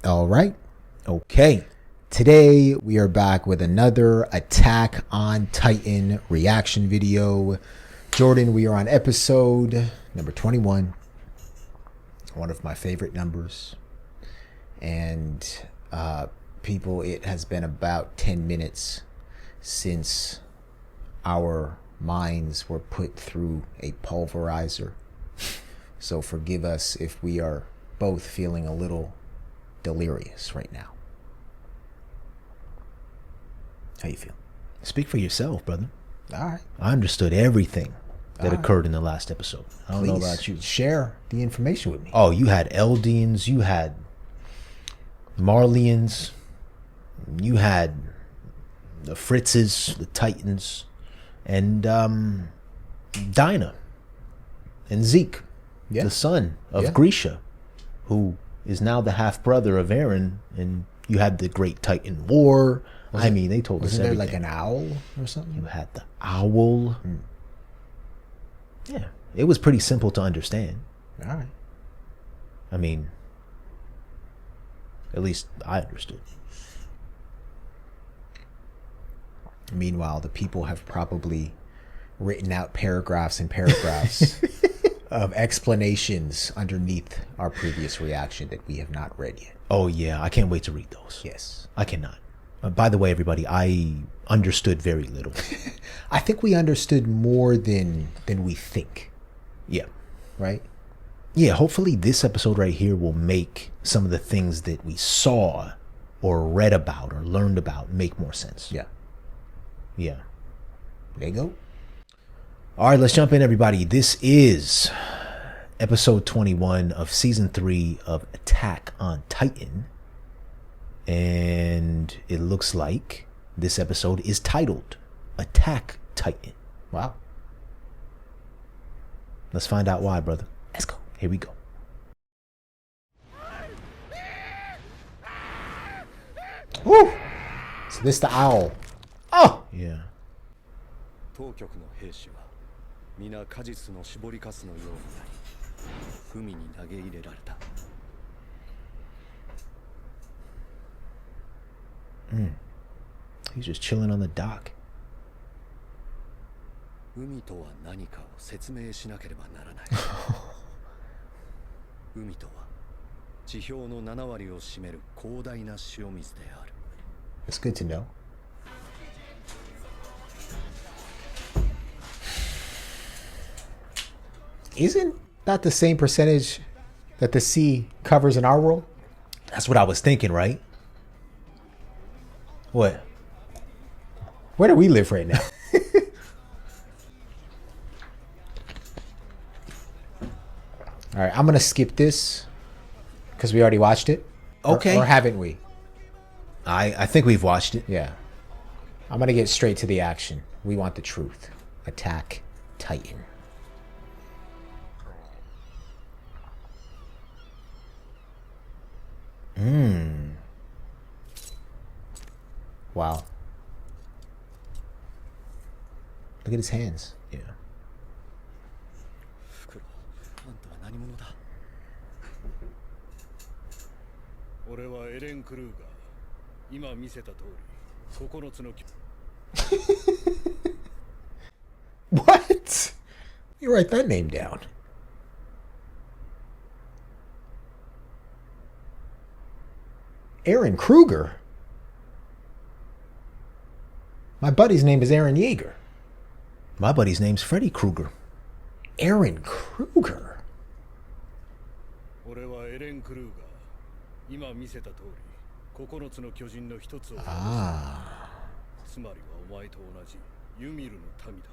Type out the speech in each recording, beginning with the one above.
All right. Okay. Today we are back with another Attack on Titan reaction video. Jordan, we are on episode number 21. One of my favorite numbers. And people, it has been about 10 minutes since our minds were put through a pulverizer. So forgive us if we are both feeling a little delirious right now. How you feel? Speak for yourself, brother. All right. I understood everything that occurred in the last episode. I don't know about you. Share the information with me. Oh, you had Eldians, you had Marlians, you had the Fritzes, the Titans, and Dinah and Zeke, the son of Grisha, who is now the half-brother of Eren, and you had the Great Titan War. They told us everything. Wasn't there like an owl or something? You had the owl. Yeah, it was pretty simple to understand. All right. I mean, at least I understood. Meanwhile, the people have probably written out paragraphs and paragraphs of explanations underneath our previous reaction that we have not read yet. Oh, yeah. I can't wait to read those. Yes. I cannot. By the way, everybody, I understood very little. I think we understood more than we think. Yeah. Right? Yeah, hopefully this episode right here will make some of the things that we saw or read about or learned about make more sense. Yeah. Yeah. There you go. All right, let's jump in, everybody. This is episode 21 of season 3 of Attack on Titan. And it looks like this episode is titled Attack Titan. Wow. Let's find out why, brother. Let's go. Here we go. Woo! So this the owl. Oh! Yeah. 当局の兵士は皆果実の搾りかすのようになり海に投げ入れられた。 He's just chilling on the dock. 海とは何かを説明しなければならない。海とは地表の7割を占める広大な塩水である。 It's good to know. Isn't that the same percentage that the sea covers in our world? That's what I was thinking, right? What? Where do we live right now? All right, I'm going to skip this because we already watched it. Okay. Or haven't we? I think we've watched it. Yeah. I'm going to get straight to the action. We want the truth. Attack Titan. Wow. Look at his hands. Yeah. フクロウ、あんたは何者だ？俺はエレン・クルーガー。今見せた通り、9つの。What? You write that name down. Eren Kruger? My buddy's name is Eren Yeager. My buddy's name's Freddy Krueger. Eren Kruger? 俺はエレン・クルーガー。今見せた通り、9つの巨人の一つを。つまりはお前と同じユミルの民だ。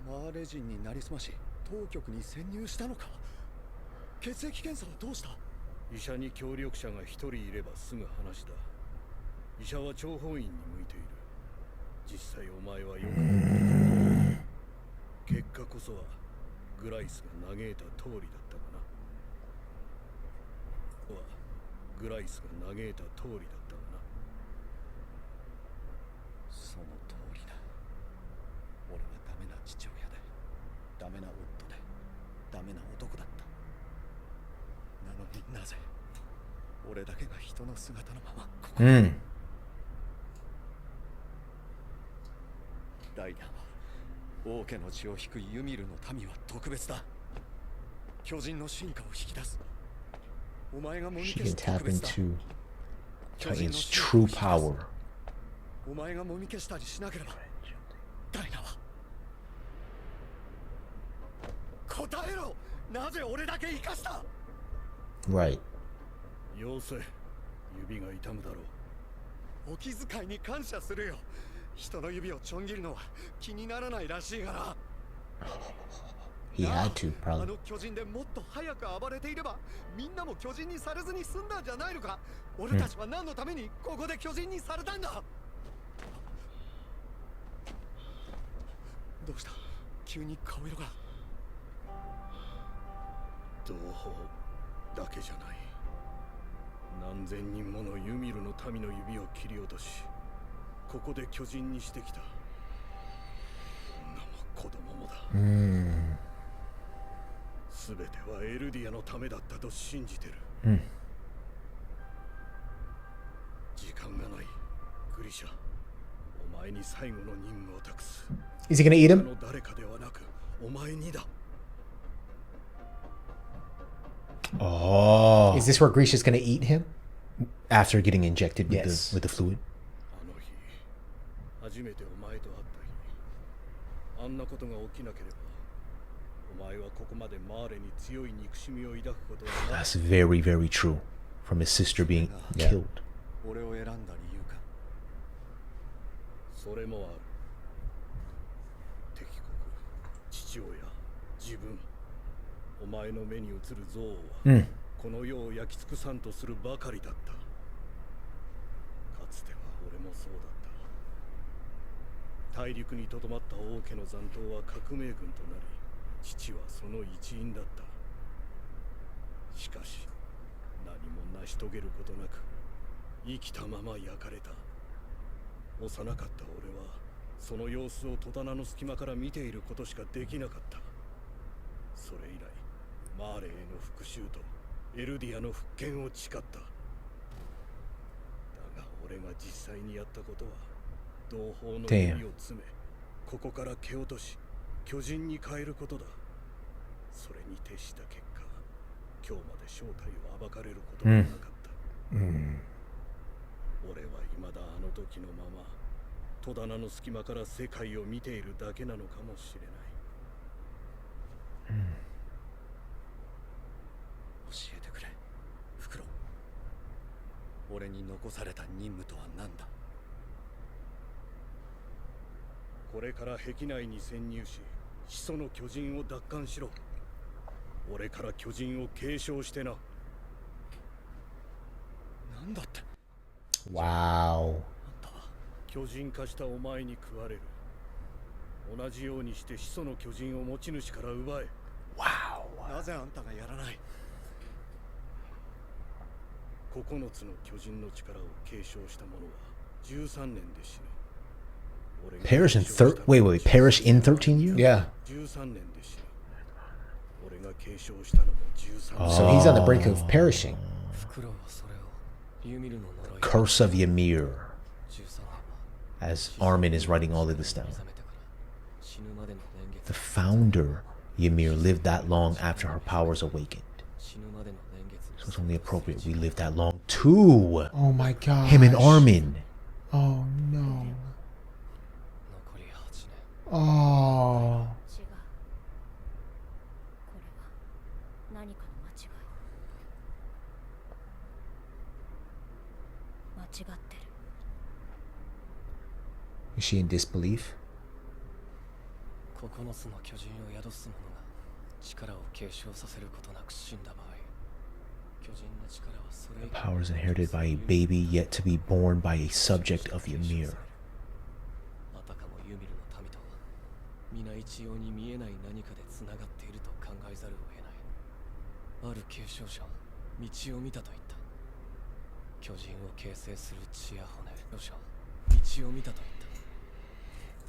マーレ人になりすまし、当局に潜入したのか。血液検査はどうした？医者に協力者が一人いれば済む話だ。医者は諜報員に向いている。実際お前はよく結果こそはグライスが嘆いた通りだったがな。グライスが嘆いた通りだったがな。その通りだ。俺はダメな父親で、ダメな夫で、ダメな男だった。なのになぜ俺だけが人の姿のままここ Mm. ダイナは王家の血を引くユミルの民は特別だ。巨人の進化を引き出す。お前がもみ She 消 can す tap 特別だ。 into 巨人の Titan's 進化 true を引き出す。 power. お前がもみ消したりしなければダイナは答えろ。なぜ俺だけ生かした。 Right. よせ、指が痛むだろう。お気遣いに感謝するよ。人の指をちょん切るのは気にならないらしいがな。 He had to, あ probably. の巨人でもっと早く暴れていればみんなも巨人にされずに済んだんじゃないのか。俺たちは何のためにここで巨人にされたんだ。どうした、急に顔色が。同胞だけじゃない。何千人ものユミルの民の指を切り落とし、ここで巨人にしてきた。女も子供もだ。 Mm. 全てはエルディアのためだったと信じてる。 Mm. 時間がない。グリシャ、お前に最後の任務を託す。 Is he gonna eat 他 him? の誰かではなくお前にだ。 Oh. Is this where Grisha's gonna eat him? After getting injected with, Yes. with the fluid? あの日、初めてお前と会った日、あんなことが起きなければ、お前はここまでマーレに強い憎しみを抱くことはな That's very, very true. From his sister being Yeah. killed. 俺を選んだ理由か。それもある。敵国、父親、自分、お前の目に映る憎悪は、 Mm. この世を焼き尽くさんとするばかりだった。かつては俺もそうだった。大陸にとどまった王家の残党は革命軍となり、父はその一員だった。しかし何も成し遂げることなく生きたまま焼かれた。幼かった俺はその様子を戸棚の隙間から見ていることしかできなかった。それ以来マーレへの復讐とエルディアの復権を誓った。だが俺が実際にやったことは同胞の指を詰め、ここから蹴落とし巨人に変えることだ。それに徹した結果、今日まで正体を暴かれることはなかった。 Mm. 俺は未だあの時のまま戸棚の隙間から世界を見ているだけなのかもしれない。 教えてくれ、フクロウ。俺に残された任務とは何だ。これから壁内に潜入し、始祖の巨人を奪還しろ。俺から巨人を継承してな。なんだって。 Wow. 巨人化したお前に食われる。同じようにして始祖の巨人を持ち主から奪え。 Wow. なぜあんたがやらない。9つの巨人の力を継承した者は13年で死ぬ。 Perish in wait, perish in 13 years? Yeah. 13年で死ぬ。俺が継承したのも13年。 So he's on the brink of perishing. フクロウはそれをユミルの呪い Curse of Ymir. 13 As Armin is writing all of this down. 目覚めてから死ぬまでの年月 The founder, Ymir, lived that long after her powers awakened. 死ぬまでの年月 So it's only appropriate we live that long too. Oh my god. Him and Armin. Oh no. 残り8年。 Oh. 違う。これは何かの間違い。間違ってる。 Is she in disbelief? 9つの巨人を宿す者が力を継承させることなく死んだ場合、巨人の力はそれ以 Powers inherited by a baby yet to be born by a subject of Ymir. あたかもユミルの民とは皆一様に見えない何かでつながっていると考えざるを得ない。ある継承者は道を見たと言った。巨人を形成する血や骨。継承者は道を見たと言った。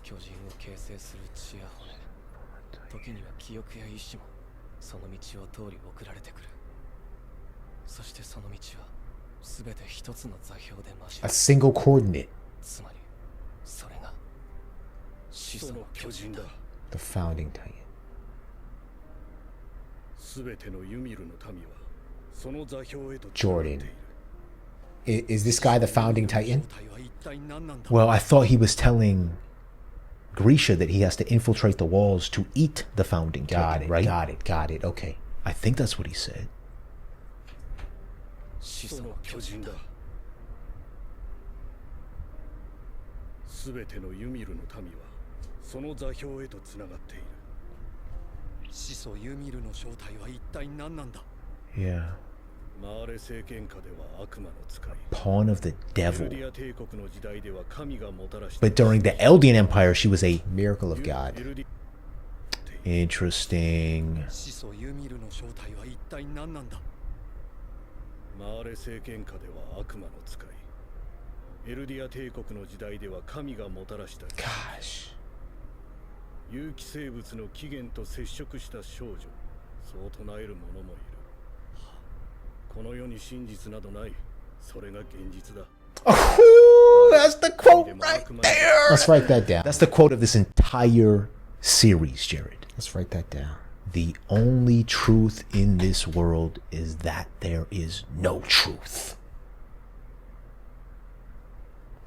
巨人を形成する血や骨。時には記憶や意志もその道を通り送られてくる。そしてその道は全て一つの座標で増し A single coordinate. つまりそれが始祖の巨人だ The founding titan. 全てのユミルの民はその座標へと Jordan. Is this guy the founding titan? 正体は一体何なんだ Well, I thought he was telling Grisha that he has to infiltrate the walls to eat the founding Got titan, it, right? got it. Okay. I think that's what he said. 始祖の巨人だ全てのユミルの民はその座標へとつながっている始祖ユミルの正体は一体何なんだ Yeah. マーレ政権下では悪魔の使い Pawn of the エル devil. ディア帝国の時代では神がもたらし But during the Eldian Empire, she was a Miracle of エ God. ルディ interesting. 始祖ユミルの正体は一体何なんだマーレ政権下では悪魔の使いエルディア帝国の時代では神がもたらした Gosh. 有機生物の起源と接触した少女そう唱える者もいるこの世に真実などないそれが現実だ Oh, that's the quote right there. Let's write that down. That's the quote of this entire series, Jared. Let's write that down. The only truth in this world is that there is no truth.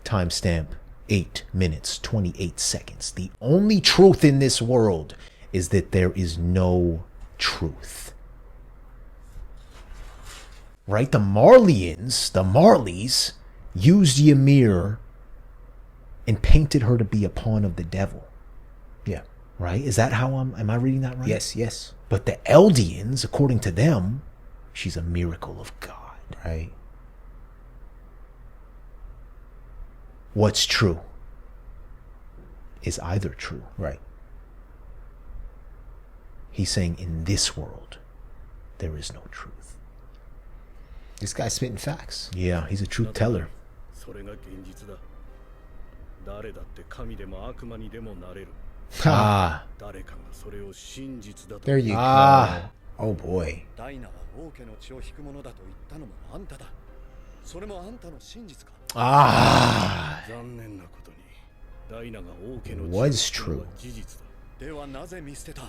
Timestamp 8 minutes 28 seconds. The only truth in this world is that there is no truth. Right? The Marleys, used Ymir and painted her to be a pawn of the devil. Yeah. Right? Is that how am I reading that right? Yes. But the Eldians, according to them, she's a miracle of God. Right. What's true is either true. Right. He's saying in this world, there is no truth. This guy's spitting facts. Yeah, he's a truth teller. それが現実だ誰だって神でも悪魔にでもなれる Ah, 誰かがそれを真実だと There you Ah. go. Oh boy. ダイナは王家の血を引くものだと言ったのもあんただそれもあんたの真実か ah. 残念なことにダイナが王家の Was 血を引くの true. は事実だではなぜ見捨てた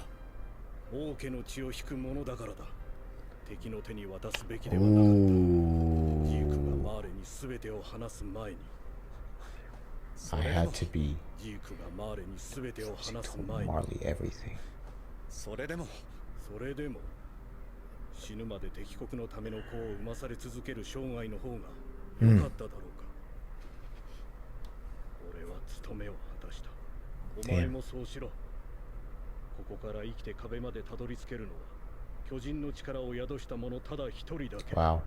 王家の血を引くものだからだ敵の手に渡すべきではなかったジークがマーレに全てを話す前に I had to be ジークがマーレに全てを話す told 前に Marley everything. それでも死ぬまで敵国のための子を生まされ続ける生涯の方が良かっただろうか、俺は務めを果たしたお前もそうしろここから生きて壁までたどり着けるのは巨人の力を宿した者ただ一人だけ Wow.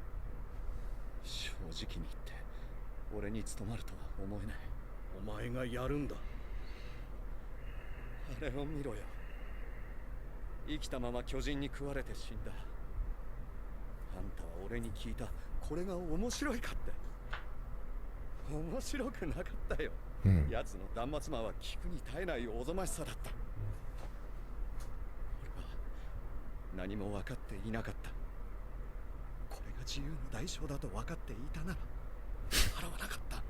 正直に言って俺に務まるとは思えないお前がやるんだあれを見ろよ生きたまま巨人に食われて死んだあんたは俺に聞いたこれが面白いかって面白くなかったよ、奴の断末魔は聞くに耐えないおぞましさだった俺は何も分かっていなかったこれが自由の代償だと分かっていたなら払わなかった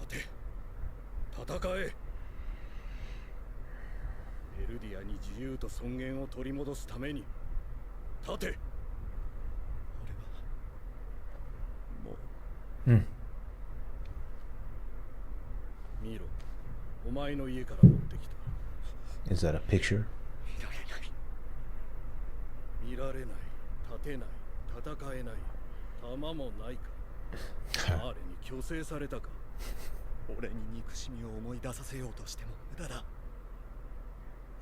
立て戦えエルディアに自由と尊厳を取り戻すために立て俺はもう見ろお前の家から持ってきた Is that a picture? 見られない立てない戦えない弾もないかマーレに強制されたか俺に憎しみを思い出させようとしても無駄だ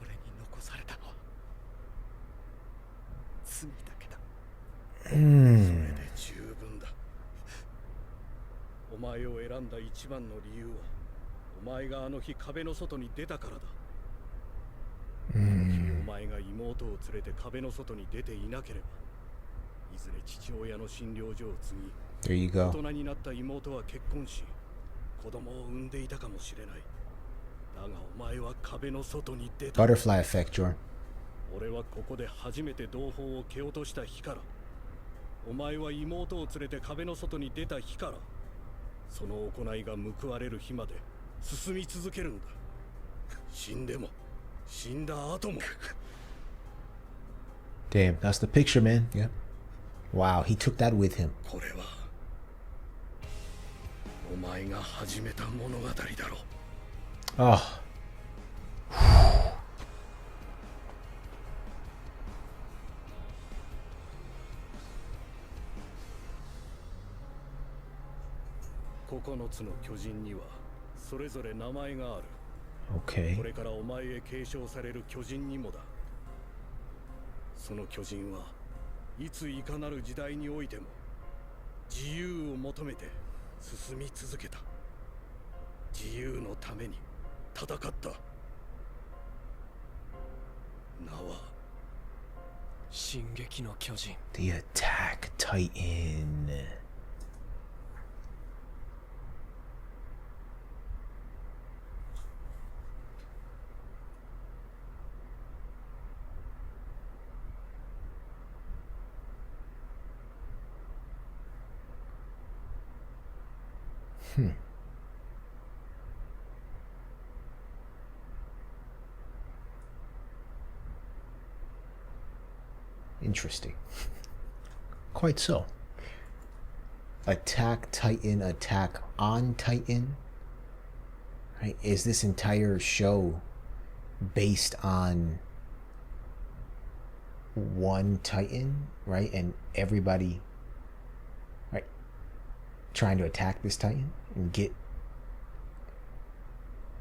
俺に残されたのは罪だけだそれで十分だお前を選んだ一番の理由はお前があの日壁の外に出たからだお前が妹を連れて壁の外に出ていなければいずれ父親の診療所を継 There you ぎ大 go. 人になった妹は結婚し子供を産んでいたかもしれないだがお前は壁の外に出た Butterfly effect, Jordan. 俺はここで初めて同胞を蹴落とした日から、お前は妹を連れて壁の外に出た日から、その行いが報われる日まで進み続けるんだ。死んでも死んだ後も。 Damn, that's the picture, man. Yeah. Wow, he took that with him. これはお前が始めた物語だろう。 Oh.9つの巨人にはそれぞれ名前がある。 Okay. これからお前へ継承される巨人にもだ。その巨人はいついかなる時代においても自由を求めて進み続けた。自由のために戦った。名は進撃の巨人。 The Attack Titan. Interesting. Quite so. Attack Titan, attack on Titan. Right? Is this entire show based on one Titan, right? And everybody, right, trying to attack this Titan and get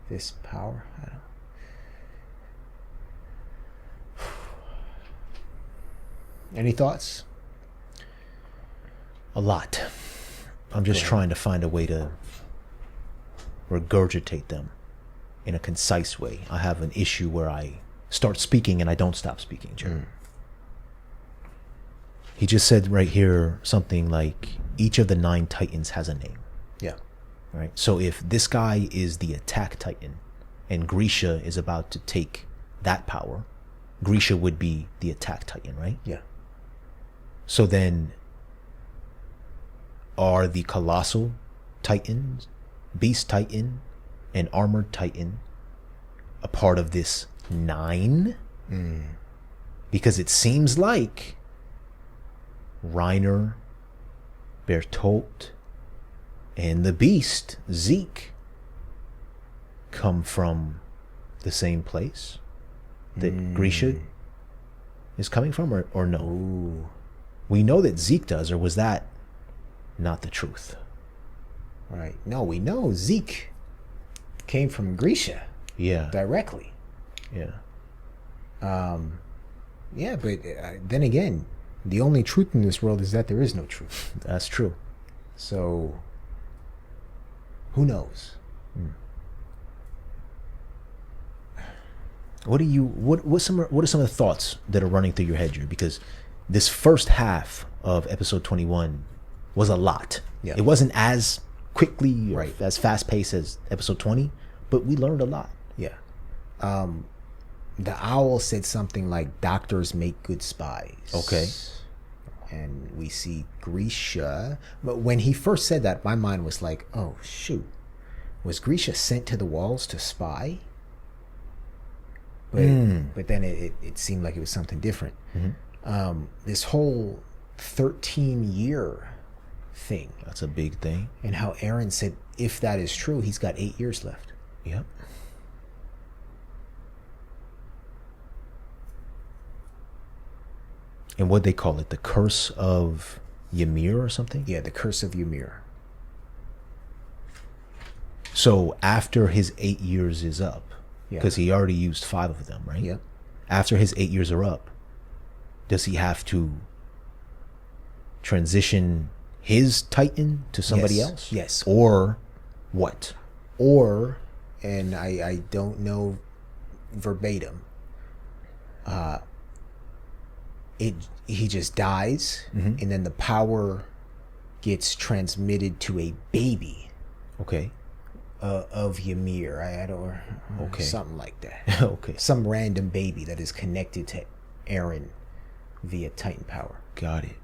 this power? I don't know. Any thoughts? A lot. I'm just trying to find a way to regurgitate them in a concise way. I have an issue where I start speaking and I don't stop speaking, Jared. He just said right here something like each of the 9 Titans has a name. Yeah. Right? So if this guy is the Attack Titan and Grisha is about to take that power, Grisha would be the Attack Titan, right? Yeah. So then, are the Colossal Titans, Beast Titan, and Armored Titan a part of this 9? Because it seems like Reiner, Bertolt, and the Beast, Zeke, come from the same place that Grisha is coming from, or no? Ooh. We know that Zeke does, or was that not the truth? Right. No, we know Zeke came from Grisha Yeah. directly. Yeah. Yeah, but then again, the only truth in this world is that there is no truth. That's true. So, who knows? What are some of the thoughts that are running through your head, Drew? Because this first half of episode 21 was a lot. Yeah. It wasn't as quickly or Right. as fast paced as episode 20, but we learned a lot. Yeah. The owl said something like, doctors make good spies. Okay. And we see Grisha. But when he first said that, my mind was like, oh, shoot. Was Grisha sent to the walls to spy? But then it seemed like it was something different. This whole 13-year thing. That's a big thing. And how Aaron said, if that is true, he's got 8 years left. Yep. And what they call it, the curse of Ymir or something? Yeah, the curse of Ymir. So after his 8 years is up, Yeah. because he already used 5 of them, right? Yep. After his 8 years are up, does he have to transition his Titan to somebody Yes. else? Yes. Or what? Or, and I don't know verbatim, he just dies, and then the power gets transmitted to a baby Okay. of Ymir. I don't, Okay. something like that. Okay. Some random baby that is connected to Eren via Titan power. Got it.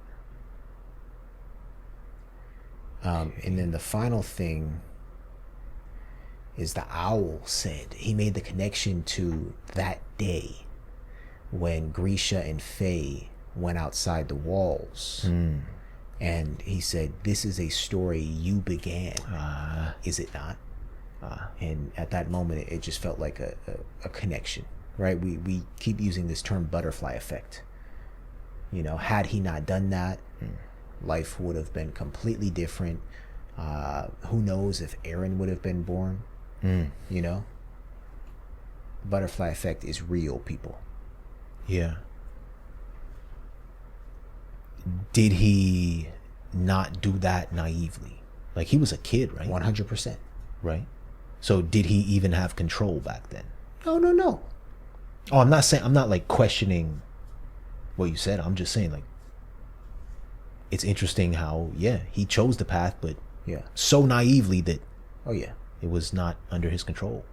And then the final thing is the owl said he made the connection to that day when Grisha and Faye went outside the walls. And he said, this is a story you began, is it not? And at that moment, it just felt like a connection, right? We keep using this term butterfly effect. You know, had he not done that, life would have been completely different. Who knows if Eren would have been born? You know? Butterfly effect is real, people. Yeah. Did he not do that naively? Like, he was a kid, right? 100%. Right? So did he even have control back then? No. Oh, I'm not like questioning what you said. I'm just saying, like, it's interesting how, yeah, he chose the path, but so naively that it was not under his control.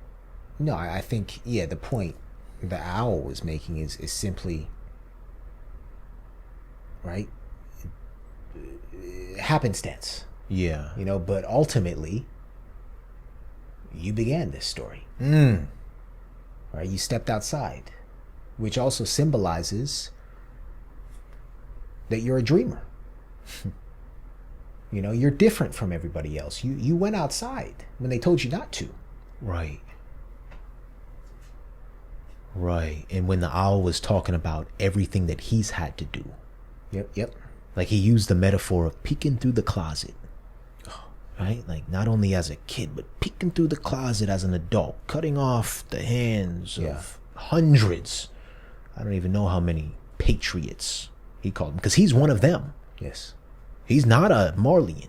No, I think, the point the owl was making is simply, right, happenstance. Yeah. You know, but ultimately, you began this story. Right? You stepped outside, which also symbolizes that you're a dreamer. You know, you're different from everybody else. You went outside when they told you not to. Right. Right. And when the owl was talking about everything that he's had to do. Yep. Like, he used the metaphor of peeking through the closet. Right? Like, not only as a kid, but peeking through the closet as an adult, cutting off the hands of hundreds. I don't even know how many patriots he called them, because he's one of them. Yes. He's not a Marleyan,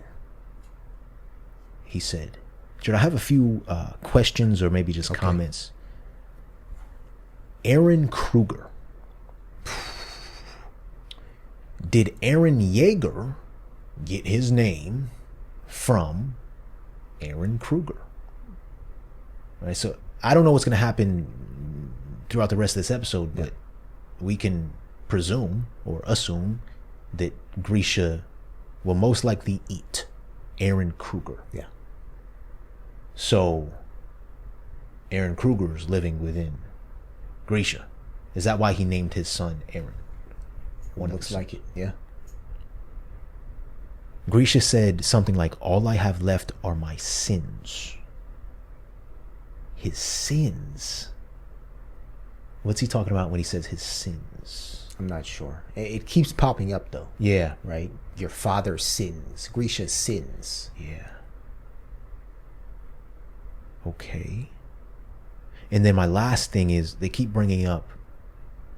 he said. Should I have a few questions or maybe just comments? Eren Kruger. Did Eren Yeager get his name from Eren Kruger? Right, so I don't know what's going to happen throughout the rest of this episode, but we can presume or assume that Grisha will most likely eat Eren Kruger. Yeah. So Eren Kruger is living within Grisha. Is that why he named his son Eren? Looks like it, yeah. Grisha said something like, all I have left are my sins. His sins? What's he talking about when he says his sins? I'm not sure. It keeps popping up, though. Yeah. Right? Your father's sins. Grisha's sins. Yeah. Okay. And then my last thing is, they keep bringing up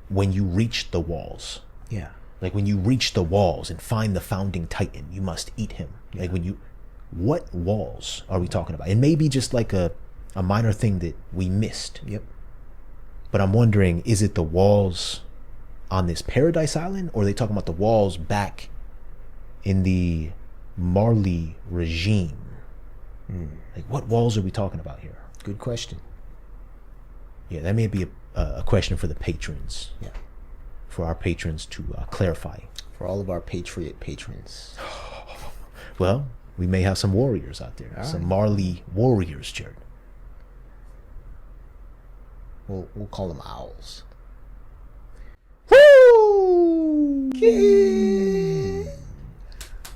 when you reach the walls. Yeah. Like, when you reach the walls and find the founding titan, you must eat him. Yeah. Like, what walls are we talking about? It may be just like a minor thing that we missed. Yep. But I'm wondering, is it the walls on this paradise island, or are they talking about the walls back in the Marley regime? Like, what walls are we talking about here? Good question. Yeah, that may be a question for the patrons. Yeah. For our patrons to clarify. For all of our patriot patrons. Well, we may have some warriors out there. Some Marley warriors, Jared. We'll call them owls. Woo!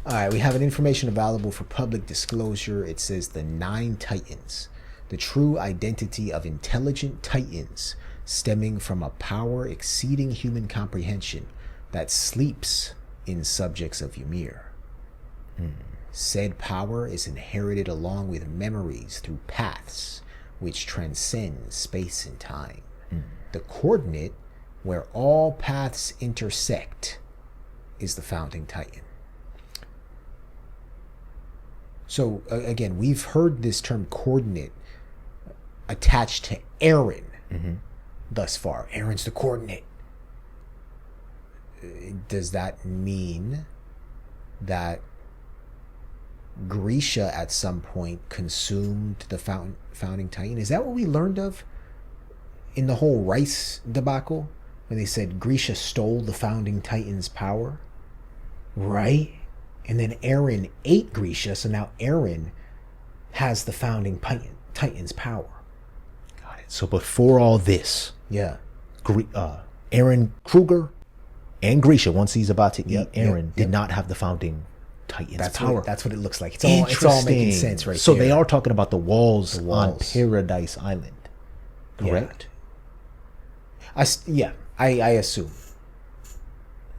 All right, we have an information available for public disclosure. It says the 9 Titans, the true identity of intelligent Titans stemming from a power exceeding human comprehension that sleeps in subjects of Ymir. Said power is inherited along with memories through paths which transcend space and time. The coordinate where all paths intersect is the founding Titan. So again, we've heard this term coordinate attached to Eren thus far. Eren's the coordinate. Does that mean that Grisha at some point consumed the founding Titan? Is that what we learned of in the whole rice debacle? when they said Grisha stole the founding Titan's power, right? And then Eren ate Grisha, so now Eren has the founding Titan's power. Got it. So before all this, Yeah. Eren Kruger and Grisha, once he's about to eat Eren, did yep. not have the founding Titan's That's power. that's what it looks like. It's all making sense right So there. they are talking about the walls, The on walls. Paradise Island, correct? I assume.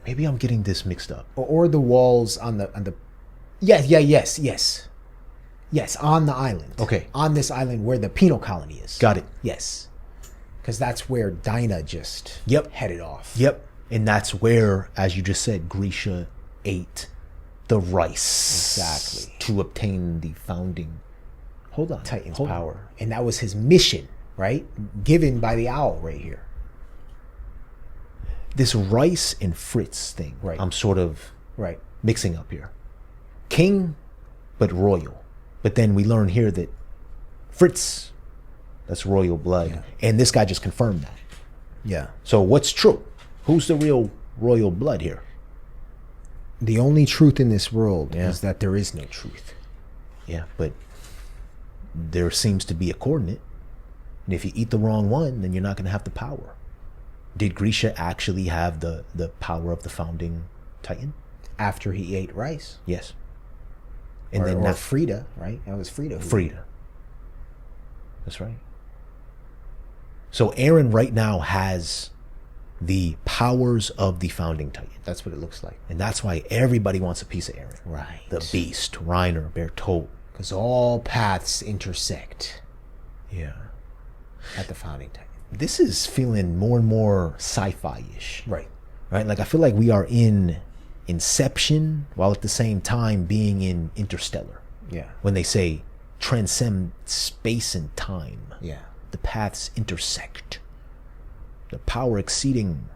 Maybe I'm getting this mixed up. Or the walls on the yes, on the island. Okay. On this island where the penal colony is. Got it. Yes. Because that's where Dinah just headed off. Yep. And that's where, as you just said, Grisha ate the rice. Exactly. To obtain the founding. Hold on. Titan's hold on. power. And that was his mission, right? Given by the owl right here. This Rice and Fritz thing, Right. I'm sort of Right. mixing up here. King, but royal. But then we learn here that Fritz, that's royal blood. Yeah. And this guy just confirmed that. Yeah. So what's true? Who's the real royal blood here? The only truth in this world Yeah. is that there is no truth. Yeah, but there seems to be a coordinate. And if you eat the wrong one, then you're not going to have the power. Did Grisha actually have the power of the founding Titan? After he ate rice. Yes. And Or, then or not Frida, right? That was Frida. Frida. That's right. So Eren right now has the powers of the founding Titan. That's what it looks like. And that's why everybody wants a piece of Eren. Right. The Beast, Reiner, Bertolt. Because all paths intersect Yeah. at the founding Titan. This is feeling more and more sci-fi-ish. Right. Right? Like I feel like we are in Inception while at the same time being in Interstellar. Yeah. When they say transcend space and time. Yeah. The paths intersect. The power exceeding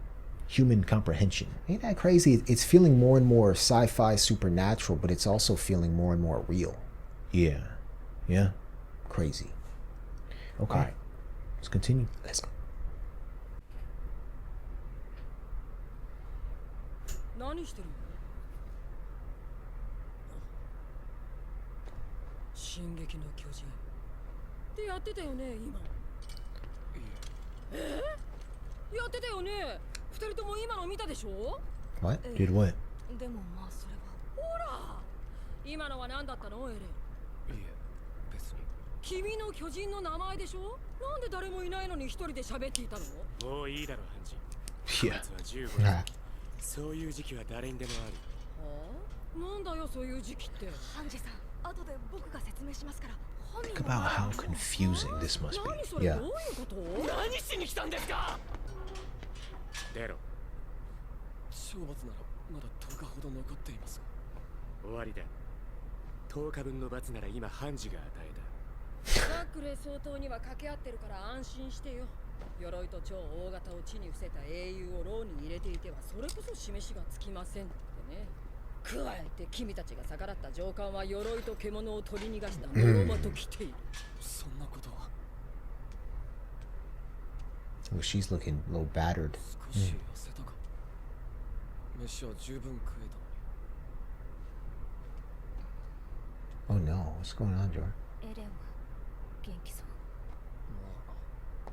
human comprehension. Ain't that crazy? It's feeling more and more sci-fi supernatural, but it's also feeling more and more real. Yeah. Yeah. Crazy. Okay. All right. Let's continue. Let's go. 何してるの？進撃の巨人ってやってたよね今。やってたよね。二人とも今の見たでしょ？ What? Did what? でもまあそれは。ほら、今のは何だったのエレン？いえ別に君の巨人の名前でしょ？なんで誰もいないのに一人で喋っていたの？もういいだろハンジ Yeah. は15 Ah. そういう時期は誰にでもあるはあ？なんだよそういう時期って。ハンジさん、後で僕が説明しますから。本人 Think about how confusing this must be. 何それ Yeah. どういうこと？何しに来たんですか出ろ懲罰ならまだ10日ほど残っています。終わりだ10日分の罰なら今ハンジが与えザクレ総統には掛け合ってるから安心してよ。鎧と超大型を地に伏せた英雄を牢に入れていてはそれこそ示しがつきませんってね。加えて君たちが逆らった上官は鎧と獣を取り逃がしたノロマと来ている。そんなことは Well, she's looking a little battered. 少し痩せたか。飯は十分食えたのに。 Oh no, what's going on, Jordan? エレンは元気そう。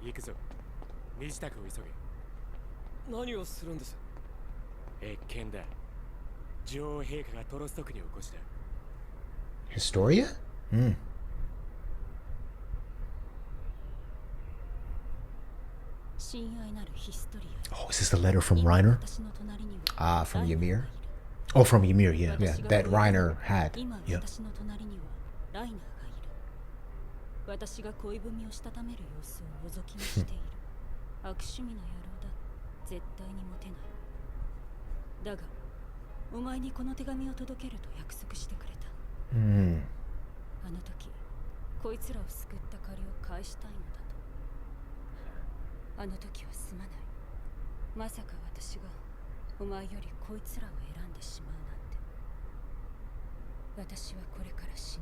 た行くぞ身支度を急げ何をするんです？謁見だ女王陛下がトロスト区にお越しだ Historia? Hmm. 親愛なるヒストリア。 Oh, is this the letter from Reiner? 私の隣には Ah, from Ymir? Oh, from Ymir, yeah. Yeah, that Reiner had. 今 Yeah. 私の隣にはライナーがいる。私が恋文をしたためる様子を覗き見している。悪趣味な野郎だ。絶対にモテない。だが、お前にこの手紙を届けると約束してくれた。 Hmm. あの時、こいつらを救った借りを返したいのだと。あの時はすまない。まさか私がお前よりこいつらを選んでしまうなんて。私はこれから死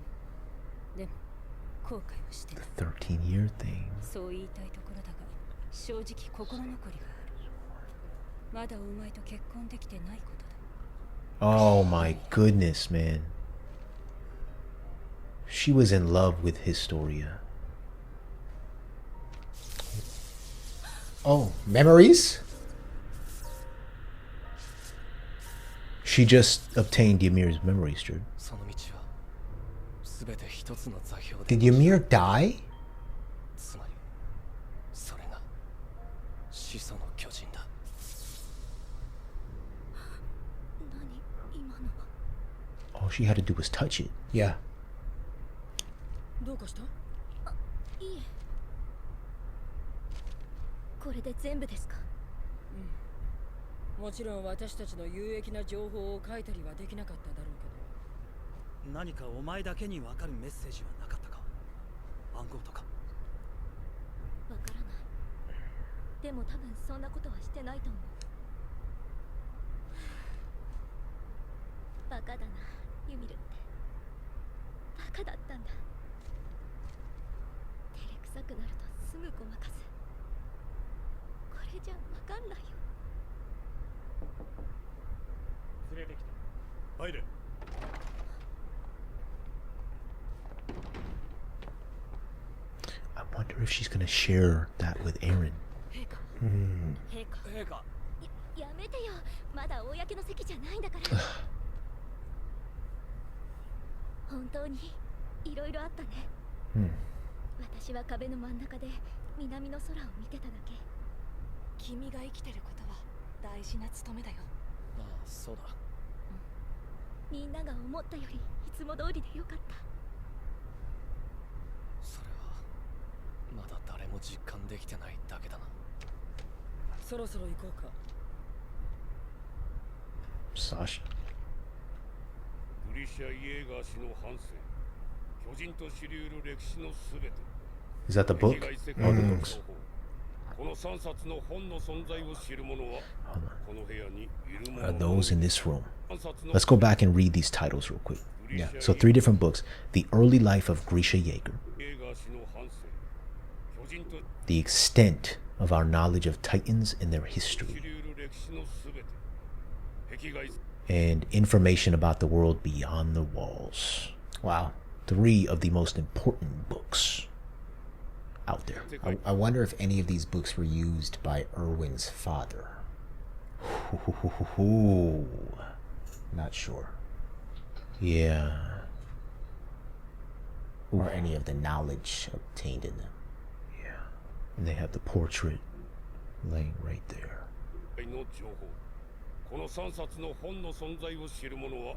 ぬ。でも、後悔をしてない。 13-year thing. そう言いたいところだが、正直心残りがある。まだお前と結婚できてないことだ。 Oh my goodness, man. She was in love with Historia. Oh, memories? She just obtained Ymir's memories, Jordan. その道は全て一つの座標で Did Ymir die? つまりそれが始祖の巨人だ。何今のは。 All she had to do was touch it. Yeah. どうかした？いえ、これで全部ですか？もちろん私たちの有益な情報を書いたりはできなかっただろうけど。何かお前だけに分かるメッセージはなかったか？番号とか。わからない。でも多分そんなことはしてないと思う。バカだな、ユミルって。バカだったんだ。照れくさくなるとすぐごまかす。これじゃわかんないよ。連れてきた。入れ。I wonder if she's gonna share that with Aaron. 陛下。陛下。陛下。やめてよ。まだ公の席じゃないんだから。本当にいろいろあったね。私は壁の真ん中で南の空を見てただけ。君が生きてることは大事な務めだよ。ああ、そうだ。みんなが思ったよりいつも通りでよかった。それはまだ誰も実感できてないだけだな。そろそろ行こうか。 Sasha. グリシャ・イエーガー氏の半生、巨人と知り得る歴史のすべて。 Is that the book? 歴代世 Or 界 the の books? 情報。この3冊の本の存在を知る者は Hold on. この部屋にいる者 Are の those in this room? 3冊の Let's go back and read these titles real quick. Yeah. So 3 different books. The Early Life of Grisha Yeager. イエーガー氏の半生、巨人と The extent of our knowledge of Titans and their 知 history. り得る歴史のすべて。壁外 And information about the world beyond the walls. Wow. 3 of the most important books out there. I wonder if any of these books were used by Erwin's father. Ooh. Not sure. Yeah. Or any of the knowledge obtained in them. Yeah. And they have the portrait laying right there. の情報。この3冊の本の存在を知る者は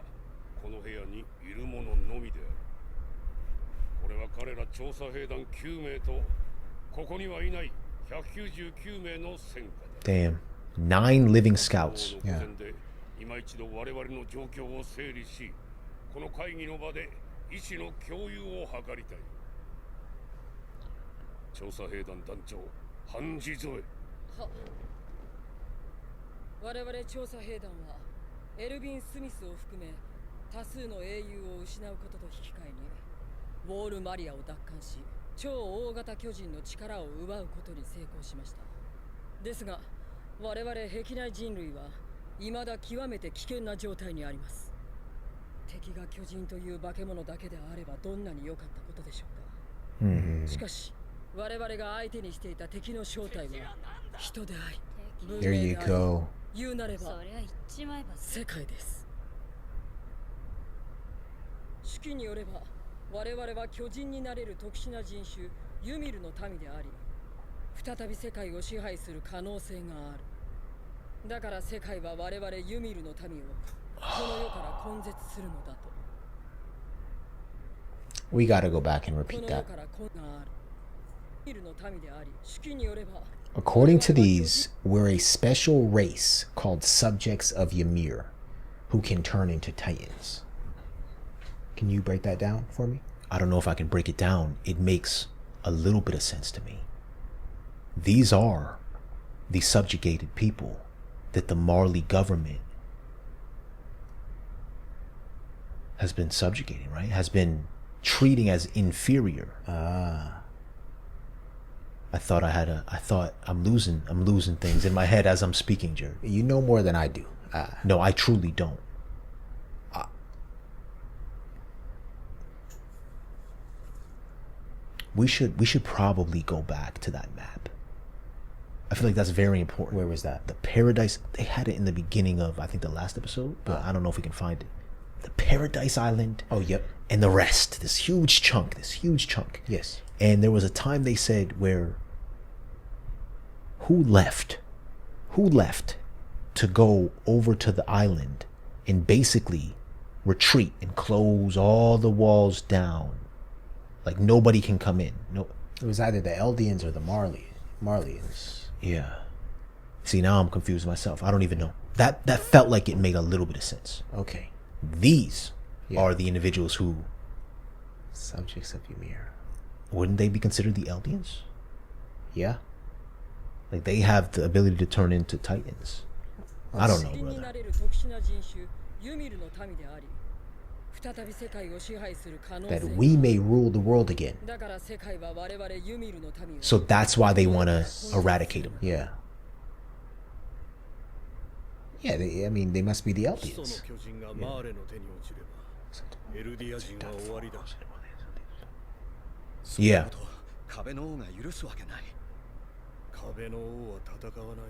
この部屋にいる者のみである。これは彼ら調査兵団9名とここにはいない199名の戦果だ。 Damn. 9 living scouts. 午前で今一度我々の状況を整理し、この会議の場で意思の共有を図りたい。調査兵団団長ハンジゾエ。は。我々調査兵団はエルヴィン・スミスを含め多数の英雄を失うことと引き換えにウォール・マリアを奪還し超大型巨人の力を奪うことに成功しました。ですが我々壁内人類は未だ極めて危険な状態にあります。敵が巨人という化け物だけであればどんなに良かったことでしょうか。しかし我々が相手にしていた敵の正体は人であり文 There 明 you であり go. 言うなればそりゃ言っちまえば世界です。式によれば我々は巨人になれる特殊な人種ユミルの民であり再び世界を支配する可能性がある。だから世界は我々ユミルの民をこの世から根絶するのだと。 We gotta go back and こ repeat の世 that. から根がある。ユミルの民であり式によれば According to these, we're a special race called subjects of Ymir, who can turn into titans. Can you break that down for me? I don't know if I can break it down. It makes a little bit of sense to me. These are the subjugated people that the Marley government has been subjugating, right? Has been treating as inferior. I thought I'm losing things in my head as I'm speaking, Jared. You know more than I do. No, I truly don't. We should probably go back to that map. I feel like that's very important. Where was that? The paradise, they had it in the beginning of, I think, the last episode, but I don't know if we can find it. The Paradise Island. Oh, yep. And the rest, this huge chunk. Yes. And there was a time they said where who left to go over to the island and basically retreat and close all the walls down, like nobody can come in. No, It was either the Eldians or the Marlians. yeah. See, now I'm confused myself. I don't even know. That felt like it made a little bit of sense. Okay. These Yeah. are the individuals who, Subjects of Ymir. wouldn't they be considered the Eldians? Yeah. Like they have the ability to turn into Titans. I don't know, に brother. なれる特殊な人種ユミルの民であり再び世界を支配する可能性 That we may rule the world again. だから世界は我々ユミルの民を So that's why they want to eradicate them. Yeah. Yeah, I mean, they must be the 始祖の Eldians. 巨人がマーレの手に落ちればエルディア人は終わりだ Yeah. 壁の王が許すわけない。壁の王は戦わな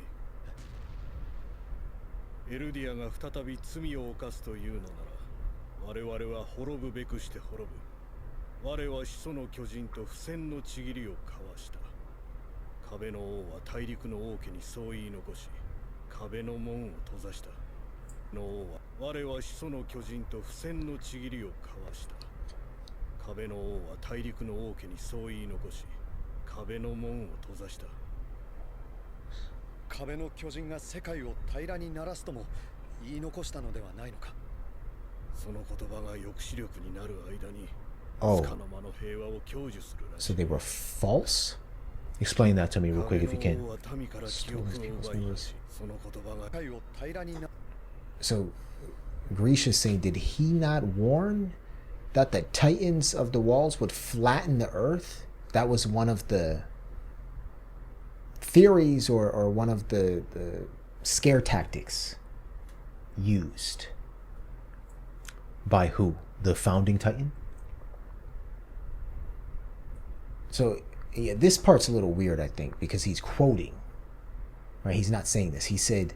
いエルディアが再び罪を犯すというのなら我々は滅ぶべくして滅ぶ我は始祖の巨人と不戦のちぎりを交わした壁の王は大陸の王家にそう言い残し壁の門を閉ざしたの王は我は始祖の巨人と不戦のちぎりを交わした壁の王は大陸の王家にそう言い残し壁の門を閉ざした壁の巨人が世界を平らにならすとも言い残したのではないのか。その言葉が抑止力になる間に Oh. つかの間の平和を享受するらし So い they were false? Explain that to me real quick if you 壁 can. の王は民から記憶を奪いその言葉が世界を平らにな So Grisha's saying, did he not warn that the titans of the walls would flatten the earth? That was one of the theories or one of the scare tactics used. By who? The founding Titan? So yeah, this part's a little weird, I think, because he's quoting. Right? He's not saying this. He said,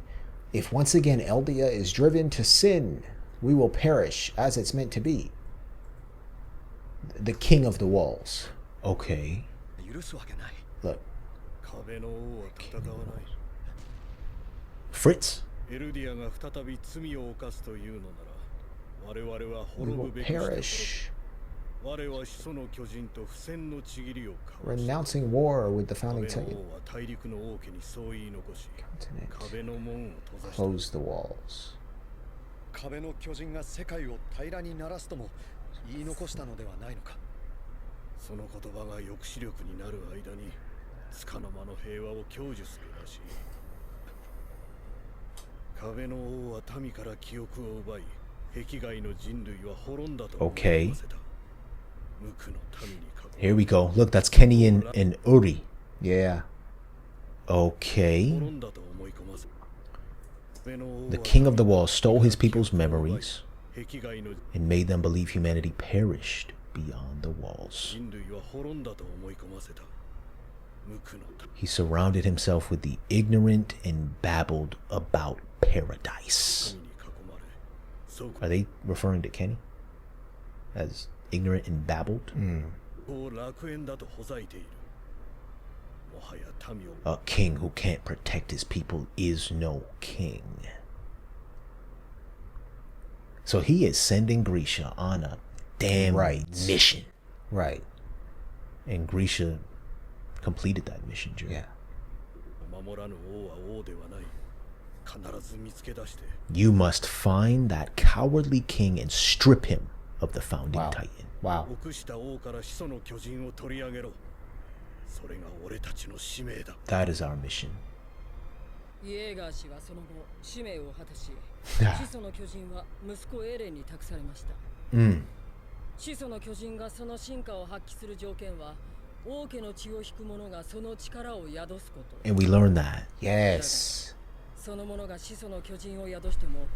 if once again Eldia is driven to sin, we will perish as it's meant to be. The king of the walls. Okay. 許すわけない。 Look, 壁の王は戦わない Fritz? エルディアが再び罪を犯すというのなら我々は we 滅 will ぶべくして滅 perish. ぶ我は始祖の巨人と不戦のちぎりを交わした Renouncing war with the founding 壁の titan. 王は大陸の王家にそう言い残し Continent. 壁の門を閉ざした Close the walls. 壁の巨人が世界を平らにならすとも言い残したのではないのか。その言葉が抑止力になる間につかの間の平和を享受するらしい壁の王は民から記憶を奪い壁外の人類は滅んだと思い込ませた無垢の民に囲 Here we go. Look, that's Kenny and Uri. Yeah. Okay. 滅んだと思い込ませ壁の王は The king of the wall stole his people's memories 壁外の and made them believe humanity perished beyond the walls. 人類は滅んだと思い込ませた無垢の民 He surrounded himself with the ignorant and babbled about paradise. に囲まれそう Are they referring to Kenny as ignorant and babbled? こう楽園だとほざいているもはや民を A king who can't protect his people is no king. So he is sending Grisha on a damn Right. mission. Right. And Grisha completed that mission, Jerry. Yeah. 守らぬ王は王ではない必ず見つけ出して You must find that cowardly king and strip him of the founding Wow. titan. Wow. 臆した王から始祖の巨人を取り上げろそれが俺たちの使命だ That is our mission. イエーガー氏はその後使命を果たし始祖の巨人は息子エレンに託されました Mm. 始祖の巨人がその進化を発揮する条件は王家の血を引く者がその力を宿すこと。 And we learned that. Yes. その者が始祖の巨人を宿しても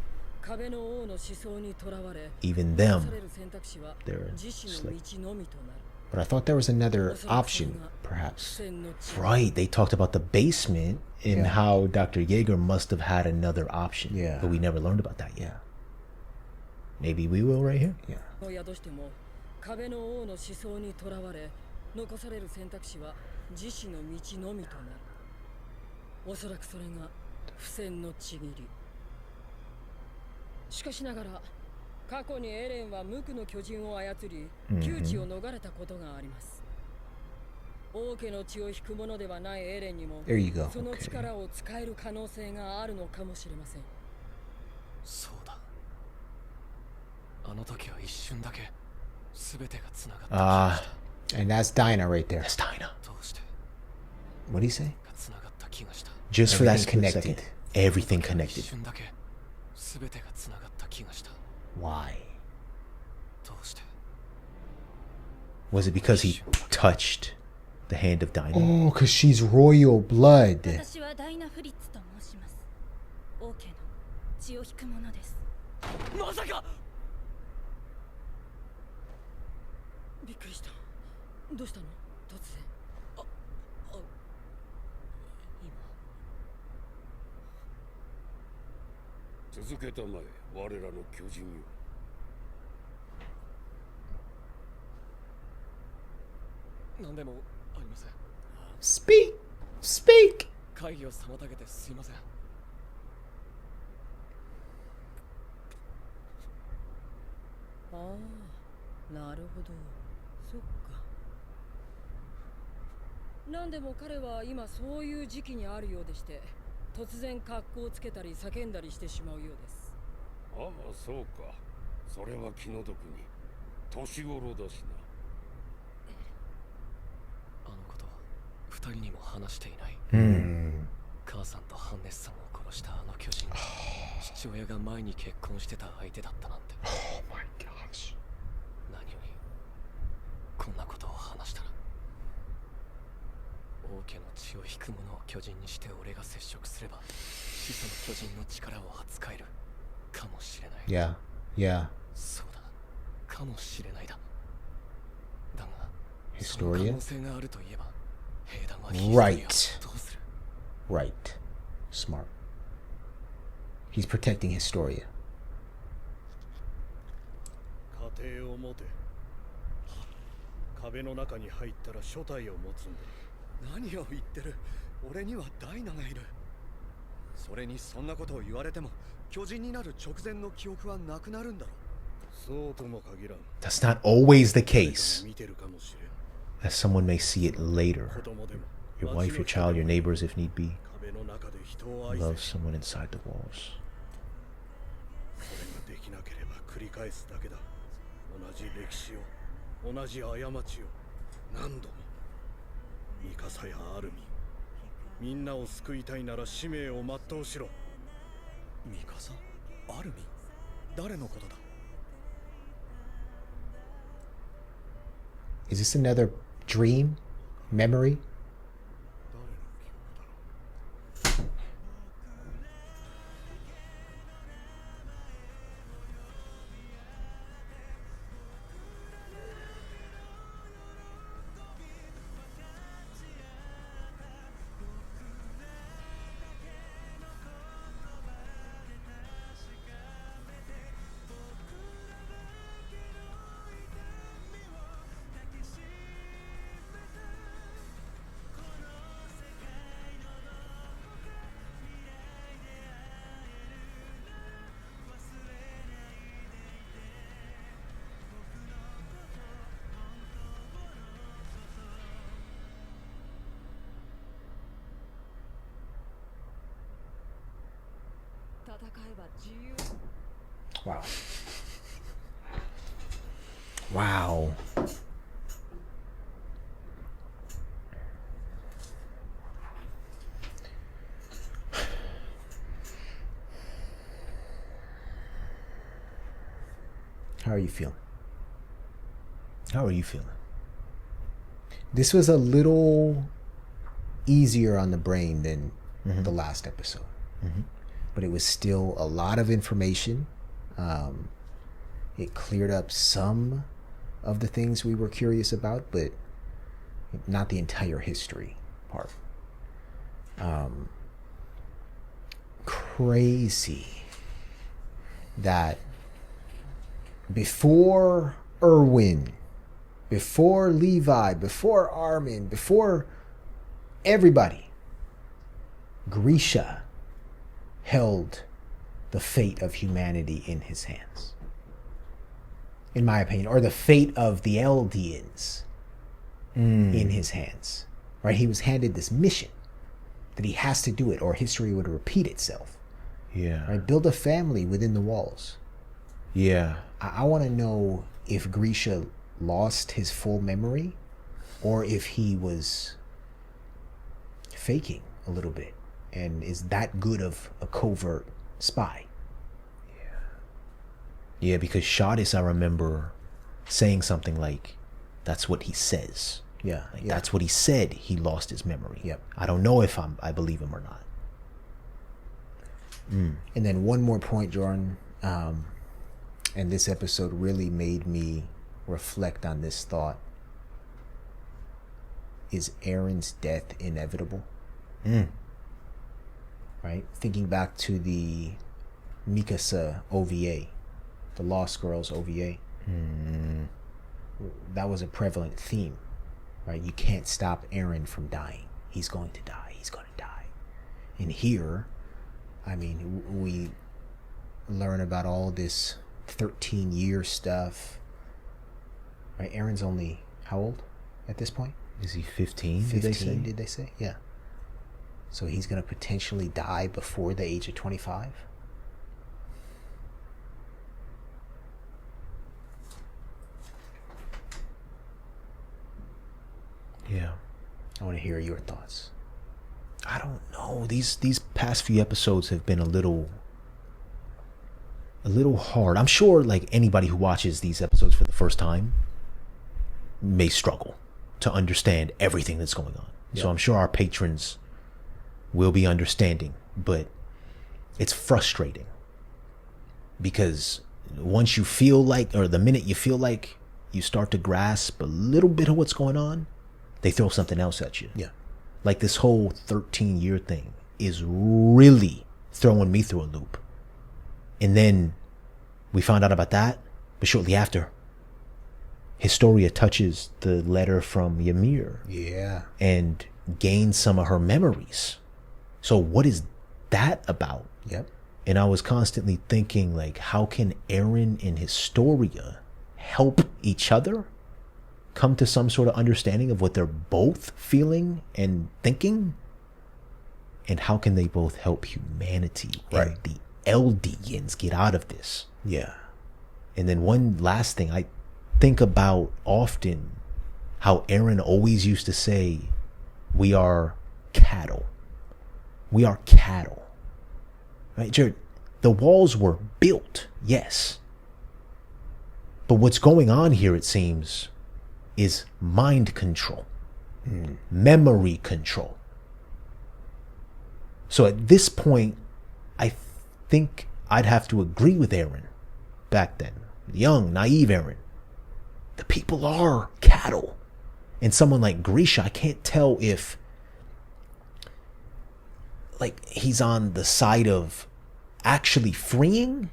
壁の王の思想にとらわれ Even 残 them, される選択肢は they're 自死の道のみとなる。 But I thought there was another option, perhaps. 戦の地 right? They talked about the basement and Yeah. how Dr. Yeager must have had another option. Yeah. But we never learned about that yet. Maybe we will right here. Yeah. を宿しても壁の王の思想にとらわれ残される選択肢は自死の道のみとなる。おそらくそれが不戦のちぎり。しかしながら過去にエレンは無垢の巨人を操り窮地を逃れたことがあります。王家の血を引くものではないエレンにも There you go. その Okay. 力を使える可能性があるのかもしれません。そうだ。あの時は一瞬だけ全てがつながった気が Ah, した。 And that's Dinah right there. that's Dinah. どうして What do you say? がつながった気がした。 Just for that Everything's split connected. second. Everything 一 connected. 瞬だけ全てがつながった気がした。 Why? どうして Was it because he touched the hand of Dinah? Oh, because she's royal blood. 私はダイナ・フリッツと申します。王家の血を引く者です。まさか。びっくりした。どうしたの突然。続けたまえ、我らの巨人よ。何でもありません。 Speak. Speak. 会議を妨げてすいません。ああ、なるほど。そっか。なんでも彼は今そういう時期にあるようでして、突然格好をつけたり叫んだりしてしまうようです。ああ、そうか。それは気の毒に。年頃だしな。あのことは二人にも話していない。 Hmm. 母さんとハンネスさんを殺したあの巨人が父親が前に結婚してた相手だったなんて。 Oh my gosh. 何よりこんなことを話したら王家の血を引く者を巨人にして俺が接触すれば始祖の巨人の力を扱えるかもしれない。 Yeah. Yeah. そうだ、かもしれないだ。だが Historia? その可能性があるといえば兵団は Right. どうする。 Right. Smart. He's protecting Historia. 家庭を持て。壁の中に入ったら初体を持つんだ。何を言ってる。俺にはダイナがいる。それにそんなことを言われても巨人になる直前の記憶はなくなるんだろそうとも限らん。 That's not always the case. 見てるかもしれん。 As someone may see it 子 later. 供でも Your wife, your child, your neighbors, if need be. 壁の中で人を愛せ。 Love someone inside the walls. それができなければ繰り返すだけだ。同じ歴史を、同じ過ちを何度も。ミカサやアルミン、みんなを救いたいなら使命を全うしろ。ミカサ、アルミン、誰のことだ。 Is this another dream? Memory? 誰の記憶だろう。 戦えば自由。 Wow. Wow. How are you feeling? How are you feeling? This was a little easier on the brain than the last episode. But it was still a lot of information. It cleared up some of the things we were curious about, but not the entire history part. Crazy that before Erwin, before Levi, before Armin, before everybody, Grisha held the fate of humanity in his hands, in my opinion, or the fate of the Eldians in his hands, right? He was handed this mission that he has to do it or history would repeat itself. Yeah. Right? Build a family within the walls. Yeah. I want to know if Grisha lost his full memory or if he was faking a little bit and is that good of a covert spy. Yeah, because Shadis, I remember saying something like, that's what he says. Yeah, Like, that's what he said. He lost his memory. Yep. I don't know if I believe him or not. And then one more point, Jordan, and this episode really made me reflect on this thought. Is Aaron's death inevitable? Right? Thinking back to the Mikasa OVA, the Lost Girls OVA, that was a prevalent theme, right? You can't stop Aaron from dying. He's going to die. He's going to die. And here, I mean, we learn about all this 13-year stuff, right? Aaron's only, how old at this point? Is he 15? 15, did they say? Yeah. So he's going to potentially die before the age of 25? Yeah. I want to hear your thoughts. I don't know. These past few episodes have been a little hard. I'm sure like anybody who watches these episodes for the first time may struggle to understand everything that's going on. So I'm sure our patrons will be understanding, but it's frustrating because once you feel like, or the minute you feel like you start to grasp a little bit of what's going on, they throw something else at you. Yeah. Like this whole 13-year thing is really throwing me through a loop. And then we found out about that, but shortly after, Historia touches the letter from Ymir. Yeah. And gains some of her memories. So what is that about? Yep. And I was constantly thinking, like, how can Eren and Historia help each other come to some sort of understanding of what they're both feeling and thinking? And how can they both help humanity and the Eldians get out of this? Yeah. And then one last thing, I think about often how Eren always used to say, we are cattle. We are cattle. Right, Jared? The walls were built, yes. But what's going on here, it seems, is mind control, memory control. So at this point, I think I'd have to agree with Eren back then. Young, naive Eren. The people are cattle. And someone like Grisha, I can't tell if like he's on the side of actually freeing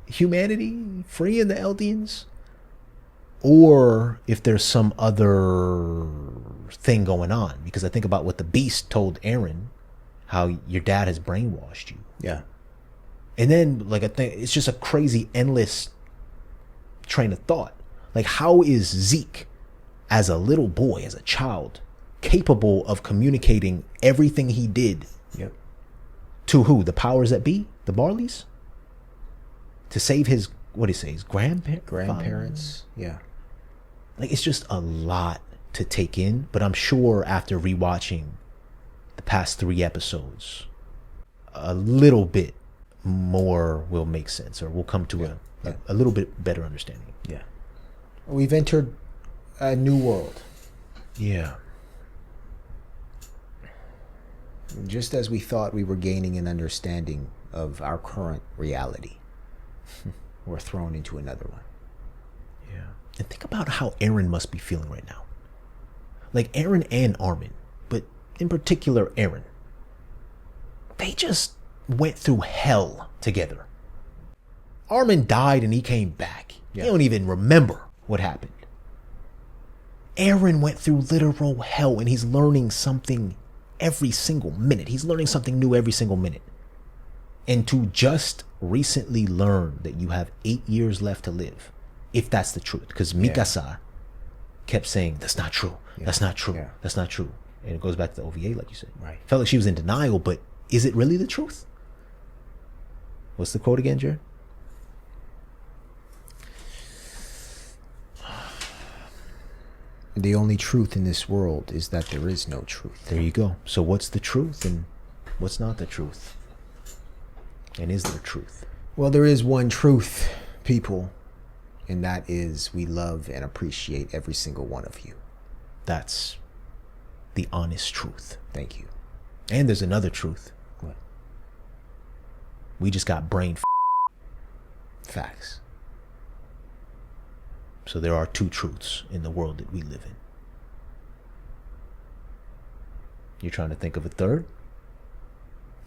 humanity, freeing the Eldians, or if there's some other thing going on. Because I think about what the Beast told Eren, how your dad has brainwashed you. Yeah. And then, like, I think it's just a crazy, endless train of thought. Like, how is Zeke, as a little boy, as a child, capable of communicating everything he did Yep. to who? The powers that be? The Marleys? To save his, what do you say, his Grandparents? Yeah. Like, it's just a lot to take in. But I'm sure after rewatching the past 3 episodes, a little bit more will make sense, or we'll come to a little bit better understanding. Yeah. We've entered a new world. Yeah. Just as we thought we were gaining an understanding of our current reality, we're thrown into another one. Yeah. And think about how Aaron must be feeling right now. Like Aaron and Armin, but in particular Aaron. They just went through hell together. Armin died and he came back. Yeah. He don't even remember what happened. Aaron went through literal hell and he's learning something every single minute. He's learning something new every single minute. And to just recently learn that you have 8 years left to live, if that's the truth, because Mikasa kept saying, that's not true. That's not true. That's not true. And it goes back to the OVA, like you said. Right. Felt like she was in denial, but is it really the truth? What's the quote again, Jared? The only truth in this world is that there is no truth. There you go. So what's the truth and what's not the truth? And is there truth? Well, there is one truth, people, and that is we love and appreciate every single one of you. That's the honest truth. Thank you. And there's another truth. What? We just got brain Facts. So there are two truths in the world that we live in. You're trying to think of a third?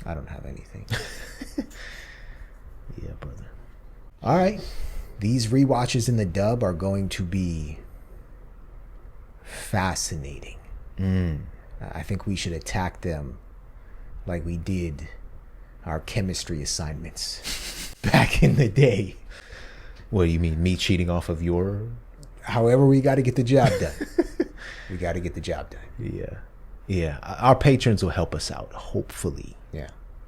I don't have anything. Yeah, brother. All right. These rewatches in the dub are going to be fascinating. I think we should attack them like we did our chemistry assignments back in the day. What do you mean, me cheating off of your... However, we got to get the job done. We got to get the job done. Yeah. Yeah. Our patrons will help us out, hopefully. Yeah.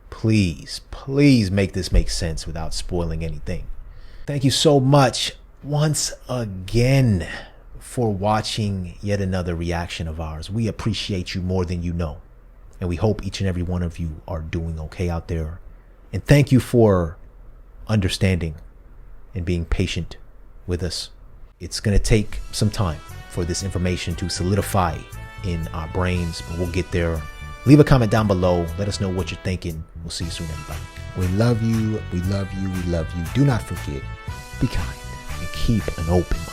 Please, please make this make sense without spoiling anything. Thank you so much once again for watching yet another reaction of ours. We appreciate you more than you know. And we hope each and every one of you are doing okay out there. And thank you for understanding and being patient with us. It's going to take some time for this information to solidify in our brains, but we'll get there. Leave a comment down below. Let us know what you're thinking. We'll see you soon, everybody. We love you. We love you. We love you. Do not forget, be kind And keep an open mind.